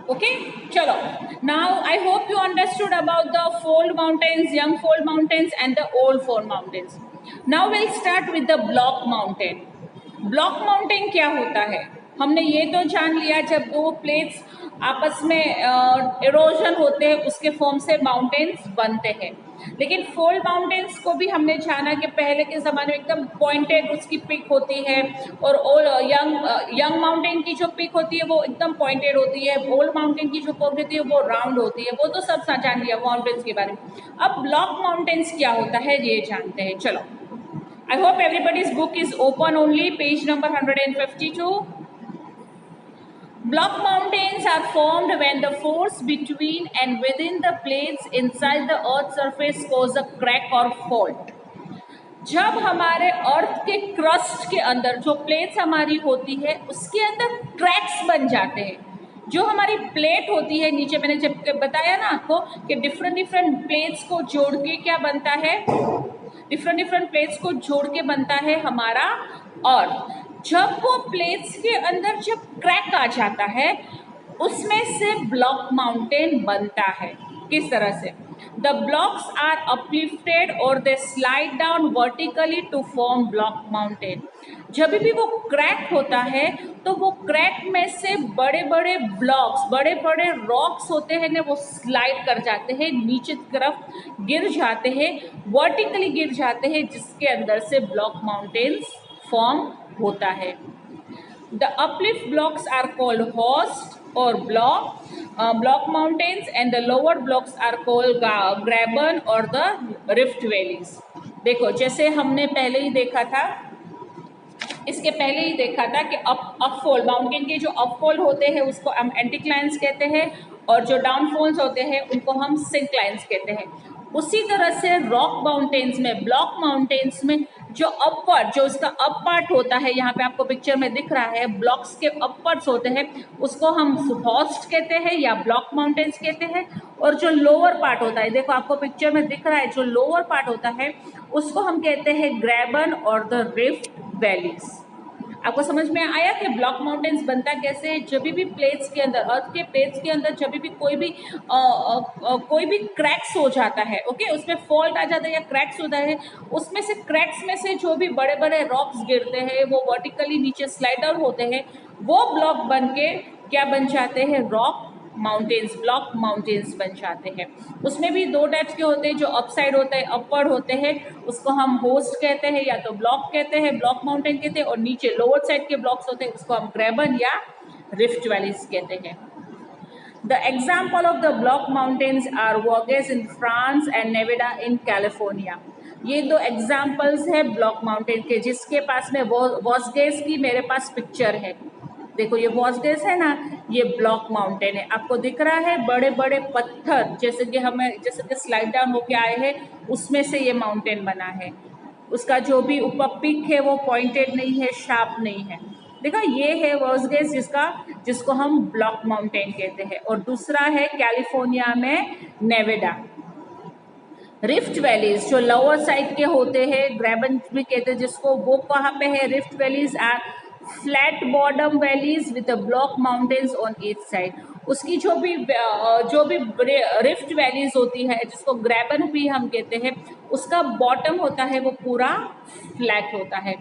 Okay, chalo. Now I hope you understood about the fold mountains, young fold mountains and the old fold mountains. Now we'll start with the block mountain. Block mountain क्या होता है? हमने ये तो जान लिया जब दो प्लेट्स आपस में इरोजन होते हैं उसके फॉर्म से माउंटेन्स बनते हैं। लेकिन फोल्ड माउंटेन्स को भी हमने जाना कि पहले के ज़माने में एकदम पॉइंटेड उसकी पीक होती है और यंग माउंटेन की जो पीक होती है वो एकदम पॉइंटेड होती है, ओल्ड माउंटेन की जो पीक होती है वो राउंड होती है। वो तो सब जान लिया माउंटेन्स के बारे में। अब ब्लॉक माउंटेन्स क्या होता है ये जानते हैं। चलो, I hope everybody's book is open only, page number 152. Block mountains are formed when the force between and within the plates inside the earth's surface cause a crack or fault. जब हमारे अर्थ के क्रस्ट के अंदर जो plates हमारी होती है उसके अंदर क्रैक्स बन जाते हैं। जो हमारी प्लेट होती है नीचे, मैंने जब बताया ना आपको कि डिफरेंट प्लेट्स को जोड़ के क्या बनता है, डिफरेंट प्लेट्स को जोड़ के बनता है हमारा अर्थ। जब वो प्लेट्स के अंदर जब क्रैक आ जाता है उसमें से ब्लॉक माउंटेन बनता है। किस तरह से? The blocks are uplifted or they slide down vertically to form block mountain. जब भी वो क्रैक होता है तो वो क्रैक में से बड़े बड़े ब्लॉक्स, बड़े बड़े रॉक्स होते हैं ना, वो स्लाइड कर जाते हैं, नीचे की तरफ गिर जाते हैं, वर्टिकली गिर जाते हैं, जिसके अंदर से ब्लॉक माउंटेन्स फॉर्म होता है। The uplift blocks are called host or block mountains, and the lower blocks are called graben or the rift valleys. देखो, जैसे हमने पहले ही देखा था, इसके पहले ही देखा था कि अपफोल्ड माउंटेन के जो अपफोल्ड होते हैं उसको हम एंटीक्लाइंस कहते हैं और जो डाउनफॉल्स होते हैं उनको हम सिंक्लाइंस कहते हैं। उसी तरह से रॉक माउंटेन्स में, ब्लॉक माउंटेन्स में जो अपवर्ड, जो उसका अप पार्ट होता है, यहाँ पे आपको पिक्चर में दिख रहा है, ब्लॉक्स के अपवर्ड्स होते हैं, उसको हम होस्ट कहते हैं या ब्लॉक माउंटेन्स कहते हैं। और जो लोअर पार्ट होता है, देखो आपको पिक्चर में दिख रहा है, जो लोअर पार्ट होता है उसको हम कहते हैं ग्रेबन और द रिफ्ट वैलीज। आपको समझ में आया कि ब्लॉक माउंटेन्स बनता कैसे? जब भी प्लेट्स के अंदर, अर्थ के प्लेट्स के अंदर जब भी कोई भी क्रैक्स हो जाता है, ओके, उसमें फॉल्ट आ जाता है या क्रैक्स होता है, उसमें से क्रैक्स में से जो भी बड़े बड़े रॉक्स गिरते हैं वो वर्टिकली नीचे स्लाइडर होते हैं, वो ब्लॉक बन के क्या बन जाते हैं? रॉक माउंटेन्स, ब्लॉक माउंटेन्स बन जाते हैं। उसमें भी दो टाइप्स के होते हैं, जो अप साइड होते हैं, अपवर्ड होते हैं, उसको हम होस्ट कहते हैं या तो ब्लॉक कहते हैं, ब्लॉक माउंटेन कहते हैं, और नीचे लोअर साइड के ब्लॉक्स होते हैं उसको हम ग्रेबन या रिफ्ट वैलीज कहते हैं। The example of the block mountains are Vosges in France and Nevada in California. ये दो एग्जाम्पल्स है ब्लॉक माउंटेन के, जिसके पास में वॉस्गेस की मेरे पास पिक्चर है। देखो ये वॉस्गेस है ना, ये ब्लॉक माउंटेन है, आपको दिख रहा है, बड़े बड़े पत्थर जैसे कि स्लाइड डाउन होके आए हैं, उसमें से ये माउंटेन बना है। उसका जो भी ऊपर पीक है वो पॉइंटेड नहीं है, शार्प नहीं है। देखो ये है वॉस्गेस जिसको हम ब्लॉक माउंटेन कहते हैं, और दूसरा है कैलिफोर्निया में नेवेडा। रिफ्ट वैलीज जो लोअर साइड के होते हैं, ग्रेबन भी कहते हैं जिसको, वो कहाँ पे है? Rift valleys are flat bottom valleys with block mountains on each side. उसकी जो भी रिफ्ट वैलीज होती है, जिसको ग्रेबन भी हम कहते हैं, उसका बॉटम होता है वो पूरा फ्लैट होता है।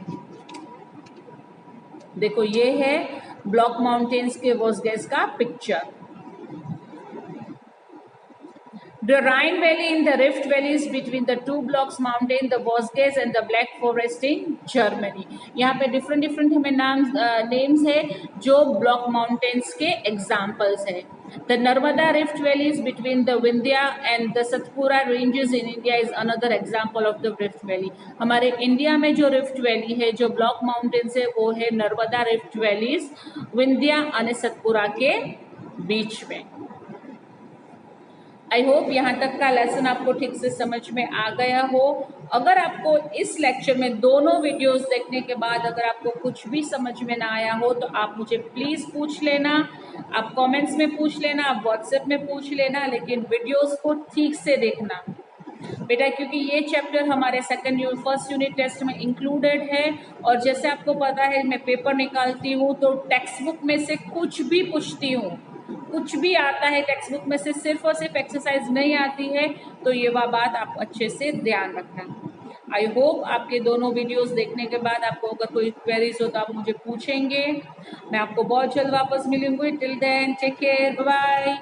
देखो ये है ब्लॉक माउंटेन्स के वॉस्गेस का picture. The Rhine Valley in the Rift Valleys between the two blocks mountain, the Vosges and the Black Forest in Germany. यहाँ पे डिफरेंट हमें नेम्स है जो ब्लॉक माउंटेन्स के एग्जाम्पल्स है। The Narmada Rift Valleys between the Vindhya and the Satpura ranges in India is another example of the Rift Valley. हमारे India में जो रिफ्ट वैली है, जो ब्लॉक माउंटेन्स है, वो है नर्मदा रिफ्ट वैलीज, विंध्या और सतपुरा के बीच में। आई होप यहाँ तक का लेसन आपको ठीक से समझ में आ गया हो। अगर आपको इस लेक्चर में दोनों वीडियोस देखने के बाद अगर आपको कुछ भी समझ में ना आया हो तो आप मुझे प्लीज़ पूछ लेना, आप कमेंट्स में पूछ लेना, आप व्हाट्सएप में पूछ लेना, लेकिन वीडियोस को ठीक से देखना बेटा, क्योंकि ये चैप्टर हमारे फर्स्ट यूनिट टेस्ट में इंक्लूडेड है। और जैसे आपको पता है मैं पेपर निकालती हूँ तो टेक्स्ट बुक में से कुछ भी पूछती हूँ, कुछ भी आता है टेक्स्ट बुक में से, सिर्फ और सिर्फ एक्सरसाइज नहीं आती है, तो ये वह बात आप अच्छे से ध्यान रखना। आई होप आपके दोनों वीडियोस देखने के बाद आपको अगर कोई क्वेरीज हो तो आप मुझे पूछेंगे। मैं आपको बहुत जल्द वापस मिलूंगी। Till then take care, bye.